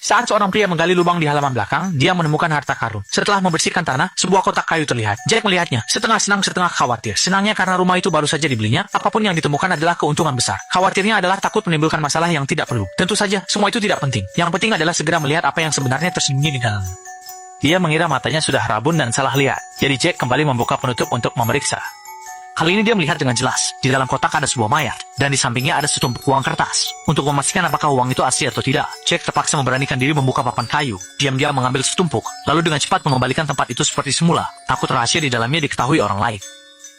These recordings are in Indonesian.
Saat seorang pria menggali lubang di halaman belakang, dia menemukan harta karun. Setelah membersihkan tanah, sebuah kotak kayu terlihat. Jack melihatnya, setengah senang setengah khawatir. Senangnya karena rumah itu baru saja dibelinya, apapun yang ditemukan adalah keuntungan besar. Khawatirnya adalah takut menimbulkan masalah yang tidak perlu. Tentu saja, semua itu tidak penting. Yang penting adalah segera melihat apa yang sebenarnya tersembunyi di dalam. Dia mengira matanya sudah rabun dan salah lihat. Jadi Jack kembali membuka penutup untuk memeriksa. Kali ini dia melihat dengan jelas, di dalam kotak ada sebuah mayat, dan di sampingnya ada setumpuk uang kertas. Untuk memastikan apakah uang itu asli atau tidak, Jack terpaksa memberanikan diri membuka papan kayu. Diam-diam mengambil setumpuk, lalu dengan cepat mengembalikan tempat itu seperti semula. Takut rahasia di dalamnya diketahui orang lain.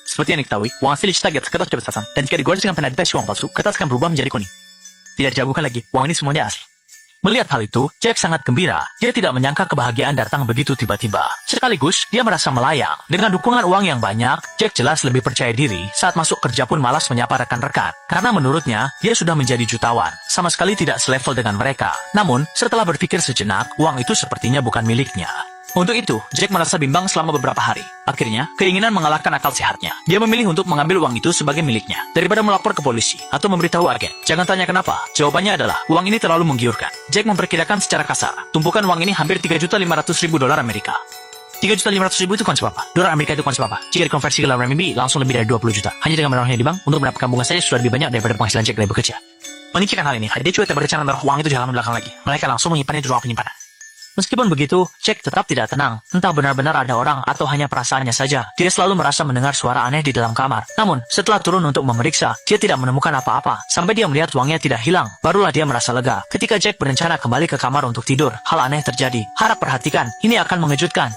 Seperti yang diketahui, uang asli dicetak di atas kertas bersasan, dan jika digoreng dengan pendeteksi uang palsu, kertas akan berubah menjadi kuning. Tidak diragukan lagi, uang ini semuanya asli. Melihat hal itu, Jack sangat gembira. Dia tidak menyangka kebahagiaan datang begitu tiba-tiba. Sekaligus, dia merasa melayang. Dengan dukungan uang yang banyak, Jack jelas lebih percaya diri. Saat masuk kerja pun malas menyapa rekan-rekan. Karena menurutnya, dia sudah menjadi jutawan. Sama sekali tidak selevel dengan mereka. Namun, setelah berpikir sejenak, uang itu sepertinya bukan miliknya. Untuk itu, Jack merasa bimbang selama beberapa hari. Akhirnya, keinginan mengalahkan akal sehatnya. Dia memilih untuk mengambil uang itu sebagai miliknya, daripada melapor ke polisi atau memberitahu agen. Jangan tanya kenapa, jawabannya adalah, uang ini terlalu menggiurkan. Jack memperkirakan secara kasar, tumpukan uang ini hampir 3.500.000 dolar Amerika. 3.500.000 itu konsep apa? Dolar Amerika itu konsep apa? Jika dikonversi ke dolar renminbi, langsung lebih dari 20 juta. Hanya dengan menaruhnya di bank, untuk mendapatkan bunga saja sudah lebih banyak daripada penghasilan Jack dari bekerja. Menyingkirkan hal ini, dia juga tidak berencana menaruh uang itu di halaman belakang lagi. Mereka langsung menyimpannya di ruang penyimpanan. Meskipun begitu, Jack tetap tidak tenang. Entah benar-benar ada orang atau hanya perasaannya saja. Dia selalu merasa mendengar suara aneh di dalam kamar. Namun, setelah turun untuk memeriksa, dia tidak menemukan apa-apa. Sampai dia melihat uangnya tidak hilang. Barulah dia merasa lega. Ketika Jack berencana kembali ke kamar untuk tidur, hal aneh terjadi. Harap perhatikan, ini akan mengejutkan.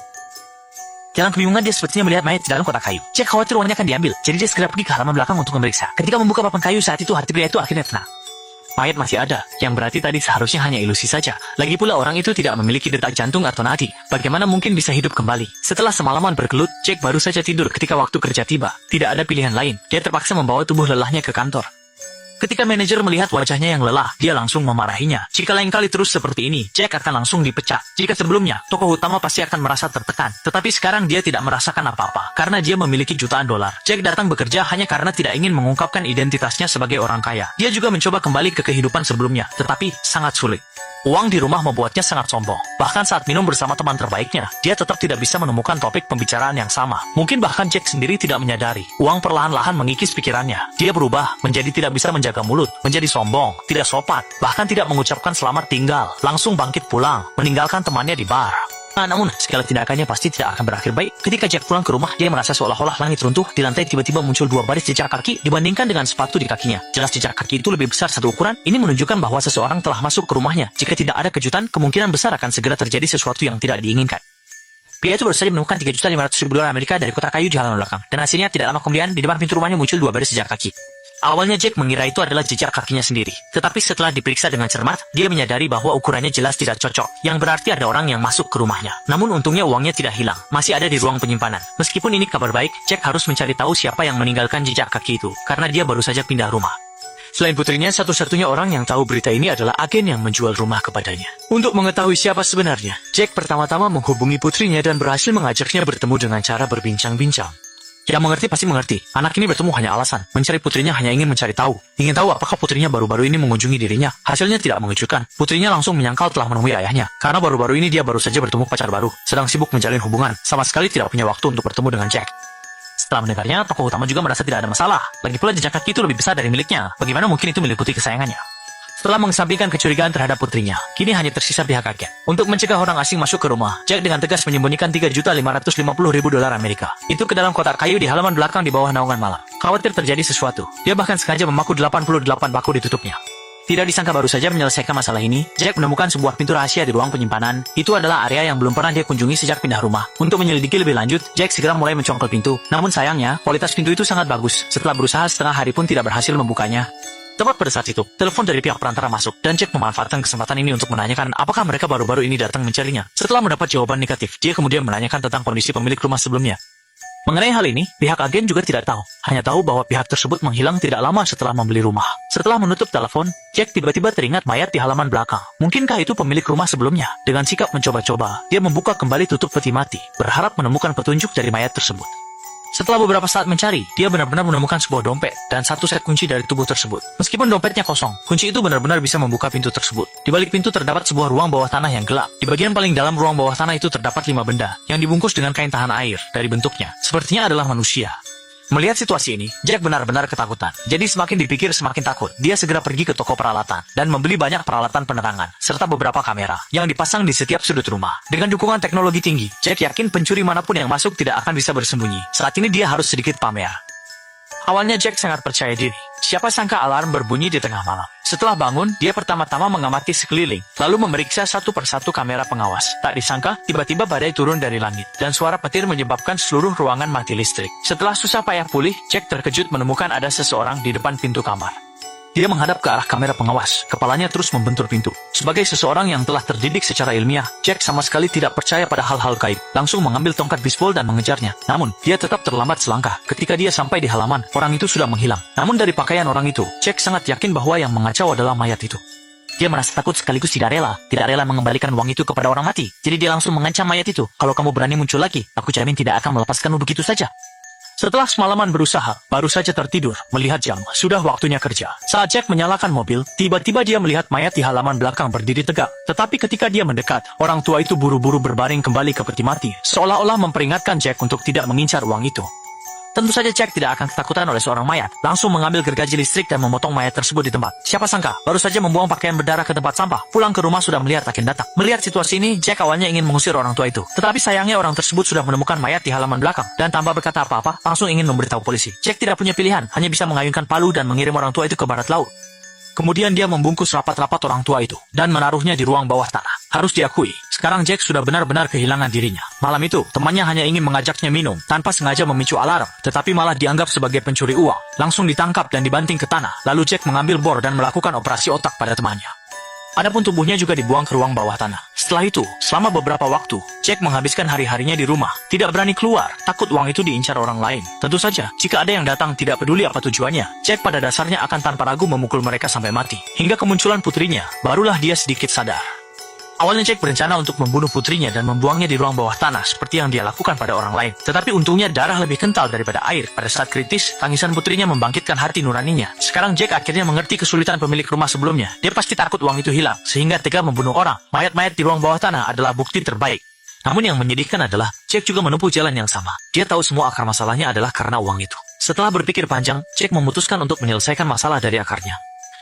Dalam kebingungan dia sepertinya melihat mayat di dalam kotak kayu. Jack khawatir uangnya akan diambil, jadi dia segera pergi ke halaman belakang untuk memeriksa. Ketika membuka papan kayu saat itu, hati pria itu akhirnya tenang. Mayat masih ada, yang berarti tadi seharusnya hanya ilusi saja. Lagi pula orang itu tidak memiliki detak jantung atau nadi. Bagaimana mungkin bisa hidup kembali? Setelah semalaman bergelut, Jack baru saja tidur ketika waktu kerja tiba. Tidak ada pilihan lain, dia terpaksa membawa tubuh lelahnya ke kantor. Ketika manajer melihat wajahnya yang lelah, dia langsung memarahinya. Jika lain kali terus seperti ini, Jack akan langsung dipecat. Jika sebelumnya, tokoh utama pasti akan merasa tertekan. Tetapi sekarang dia tidak merasakan apa-apa, karena dia memiliki jutaan dolar. Jack datang bekerja hanya karena tidak ingin mengungkapkan identitasnya sebagai orang kaya. Dia juga mencoba kembali ke kehidupan sebelumnya, tetapi sangat sulit. Uang di rumah membuatnya sangat sombong. Bahkan saat minum bersama teman terbaiknya, dia tetap tidak bisa menemukan topik pembicaraan yang sama. Mungkin bahkan Jack sendiri tidak menyadari. Uang perlahan-lahan mengikis pikirannya. Dia berubah, menjadi tidak bisa menjaga mulut, menjadi sombong, tidak sopan, bahkan tidak mengucapkan selamat tinggal. Langsung bangkit pulang, meninggalkan temannya di bar. Namun, segala tindakannya pasti tidak akan berakhir baik. Ketika Jack pulang ke rumah, dia merasa seolah-olah langit runtuh. Di lantai tiba-tiba muncul 2 baris jejak kaki dibandingkan dengan sepatu di kakinya. Jelas jejak kaki itu lebih besar satu ukuran. Ini menunjukkan bahwa seseorang telah masuk ke rumahnya. Jika tidak ada kejutan, kemungkinan besar akan segera terjadi sesuatu yang tidak diinginkan. Pria itu baru saja menemukan 3.500.000 dolar Amerika dari kotak kayu di halaman belakang. Dan hasilnya tidak lama kemudian, di depan pintu rumahnya muncul 2 baris jejak kaki. Awalnya Jack mengira itu adalah jejak kakinya sendiri. Tetapi setelah diperiksa dengan cermat, dia menyadari bahwa ukurannya jelas tidak cocok. Yang berarti ada orang yang masuk ke rumahnya. Namun untungnya uangnya tidak hilang. Masih ada di ruang penyimpanan. Meskipun ini kabar baik, Jack harus mencari tahu siapa yang meninggalkan jejak kaki itu. Karena dia baru saja pindah rumah. Selain putrinya, satu-satunya orang yang tahu berita ini adalah agen yang menjual rumah kepadanya. Untuk mengetahui siapa sebenarnya, Jack pertama-tama menghubungi putrinya dan berhasil mengajaknya bertemu dengan cara berbincang-bincang. Yang mengerti pasti mengerti. Anak ini bertemu hanya alasan. Mencari putrinya hanya ingin mencari tahu. Ingin tahu apakah putrinya baru-baru ini mengunjungi dirinya. Hasilnya tidak mengejutkan. Putrinya langsung menyangkal telah menemui ayahnya. Karena baru-baru ini dia baru saja bertemu pacar baru. Sedang sibuk menjalin hubungan. Sama sekali tidak punya waktu untuk bertemu dengan Jack. Setelah mendengarnya, tokoh utama juga merasa tidak ada masalah. Lagi pula jejak kaki itu lebih besar dari miliknya. Bagaimana mungkin itu milik putri kesayangannya? Setelah mengesampingkan kecurigaan terhadap putrinya, kini hanya tersisa pihak agen. Untuk mencegah orang asing masuk ke rumah, Jack dengan tegas menyembunyikan 3.550.000 dolar Amerika. Itu ke dalam kotak kayu di halaman belakang di bawah naungan malam. Khawatir terjadi sesuatu, dia bahkan sengaja memaku 88 paku ditutupnya. Tidak disangka baru saja menyelesaikan masalah ini, Jack menemukan sebuah pintu rahasia di ruang penyimpanan. Itu adalah area yang belum pernah dia kunjungi sejak pindah rumah. Untuk menyelidiki lebih lanjut, Jack segera mulai mencongkel pintu. Namun sayangnya, kualitas pintu itu sangat bagus. Setelah berusaha setengah hari pun tidak berhasil membukanya. Tepat pada saat itu, telepon dari pihak perantara masuk, dan Jack memanfaatkan kesempatan ini untuk menanyakan apakah mereka baru-baru ini datang mencarinya. Setelah mendapat jawaban negatif, dia kemudian menanyakan tentang kondisi pemilik rumah sebelumnya. Mengenai hal ini, pihak agen juga tidak tahu. Hanya tahu bahwa pihak tersebut menghilang tidak lama setelah membeli rumah. Setelah menutup telepon, Jack tiba-tiba teringat mayat di halaman belakang. Mungkinkah itu pemilik rumah sebelumnya? Dengan sikap mencoba-coba, dia membuka kembali tutup peti mati, berharap menemukan petunjuk dari mayat tersebut. Setelah beberapa saat mencari, dia benar-benar menemukan sebuah dompet dan satu set kunci dari tubuh tersebut. Meskipun dompetnya kosong, kunci itu benar-benar bisa membuka pintu tersebut. Di balik pintu terdapat sebuah ruang bawah tanah yang gelap. Di bagian paling dalam ruang bawah tanah itu terdapat 5 benda yang dibungkus dengan kain tahan air. Dari bentuknya, sepertinya adalah manusia. Melihat situasi ini, Jack benar-benar ketakutan. Jadi semakin dipikir semakin takut. Dia segera pergi ke toko peralatan dan membeli banyak peralatan penerangan serta beberapa kamera yang dipasang di setiap sudut rumah. Dengan dukungan teknologi tinggi, Jack yakin pencuri manapun yang masuk tidak akan bisa bersembunyi. Saat ini dia harus sedikit pamer. Awalnya Jack sangat percaya diri. Siapa sangka alarm berbunyi di tengah malam. Setelah bangun, dia pertama-tama mengamati sekeliling, lalu memeriksa satu persatu kamera pengawas. Tak disangka, tiba-tiba badai turun dari langit, dan suara petir menyebabkan seluruh ruangan mati listrik. Setelah susah payah pulih, Jack terkejut menemukan ada seseorang di depan pintu kamar. Dia menghadap ke arah kamera pengawas, kepalanya terus membentur pintu. Sebagai seseorang yang telah terdidik secara ilmiah, Jack sama sekali tidak percaya pada hal-hal gaib. Langsung mengambil tongkat bisbol dan mengejarnya. Namun, dia tetap terlambat selangkah. Ketika dia sampai di halaman, orang itu sudah menghilang. Namun dari pakaian orang itu, Jack sangat yakin bahwa yang mengacau adalah mayat itu. Dia merasa takut sekaligus tidak rela mengembalikan uang itu kepada orang mati. Jadi dia langsung mengancam mayat itu. Kalau kamu berani muncul lagi, aku jamin tidak akan melepaskanmu begitu saja. Setelah semalaman berusaha, baru saja tertidur, melihat jam, sudah waktunya kerja. Saat Jack menyalakan mobil, tiba-tiba dia melihat mayat di halaman belakang berdiri tegak. Tetapi ketika dia mendekat, orang tua itu buru-buru berbaring kembali ke peti mati, seolah-olah memperingatkan Jack untuk tidak mengincar uang itu. Tentu saja Jack tidak akan ketakutan oleh seorang mayat, langsung mengambil gergaji listrik dan memotong mayat tersebut di tempat. Siapa sangka, baru saja membuang pakaian berdarah ke tempat sampah, pulang ke rumah sudah melihat agen datang. Melihat situasi ini, Jack awalnya ingin mengusir orang tua itu. Tetapi sayangnya orang tersebut sudah menemukan mayat di halaman belakang, dan tanpa berkata apa-apa, langsung ingin memberitahu polisi. Jack tidak punya pilihan, hanya bisa mengayunkan palu dan mengirim orang tua itu ke barat laut. Kemudian dia membungkus rapat-rapat orang tua itu, dan menaruhnya di ruang bawah tanah. Harus diakui, sekarang Jack sudah benar-benar kehilangan dirinya. Malam itu, temannya hanya ingin mengajaknya minum, tanpa sengaja memicu alarm, tetapi malah dianggap sebagai pencuri uang. Langsung ditangkap dan dibanting ke tanah, lalu Jack mengambil bor dan melakukan operasi otak pada temannya. Adapun tubuhnya juga dibuang ke ruang bawah tanah. Setelah itu, selama beberapa waktu, Jack menghabiskan hari-harinya di rumah. Tidak berani keluar, takut uang itu diincar orang lain. Tentu saja, jika ada yang datang tidak peduli apa tujuannya, Jack pada dasarnya akan tanpa ragu memukul mereka sampai mati. Hingga kemunculan putrinya, barulah dia sedikit sadar. Awalnya Jack berencana untuk membunuh putrinya dan membuangnya di ruang bawah tanah seperti yang dia lakukan pada orang lain. Tetapi untungnya darah lebih kental daripada air. Pada saat kritis, tangisan putrinya membangkitkan hati nuraninya. Sekarang Jack akhirnya mengerti kesulitan pemilik rumah sebelumnya. Dia pasti takut uang itu hilang, sehingga tega membunuh orang. Mayat-mayat di ruang bawah tanah adalah bukti terbaik. Namun yang menyedihkan adalah, Jack juga menempuh jalan yang sama. Dia tahu semua akar masalahnya adalah karena uang itu. Setelah berpikir panjang, Jack memutuskan untuk menyelesaikan masalah dari akarnya.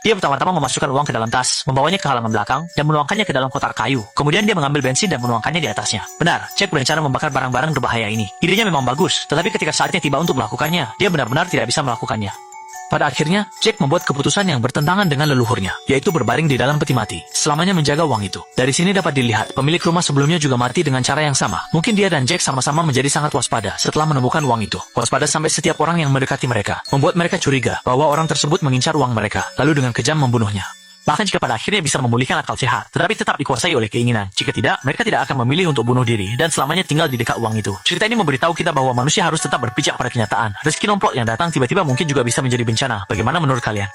Dia pertama-tama memasukkan uang ke dalam tas, membawanya ke halaman belakang, dan menuangkannya ke dalam kotak kayu. Kemudian dia mengambil bensin dan menuangkannya di atasnya. Benar, Jack berencana membakar barang-barang berbahaya ini. Idenya memang bagus, tetapi ketika saatnya tiba untuk melakukannya, dia benar-benar tidak bisa melakukannya. Pada akhirnya, Jack membuat keputusan yang bertentangan dengan leluhurnya, yaitu berbaring di dalam peti mati, selamanya menjaga uang itu. Dari sini dapat dilihat, pemilik rumah sebelumnya juga mati dengan cara yang sama. Mungkin dia dan Jack sama-sama menjadi sangat waspada setelah menemukan uang itu. Waspada sampai setiap orang yang mendekati mereka, membuat mereka curiga bahwa orang tersebut mengincar uang mereka, lalu dengan kejam membunuhnya. Bahkan jika pada akhirnya bisa memulihkan akal sehat, tetapi tetap dikuasai oleh keinginan. Jika tidak, mereka tidak akan memilih untuk bunuh diri dan selamanya tinggal di dekat uang itu. Cerita ini memberitahu kita bahwa manusia harus tetap berpijak pada kenyataan. Rezeki nomplok yang datang tiba-tiba mungkin juga bisa menjadi bencana. Bagaimana menurut kalian?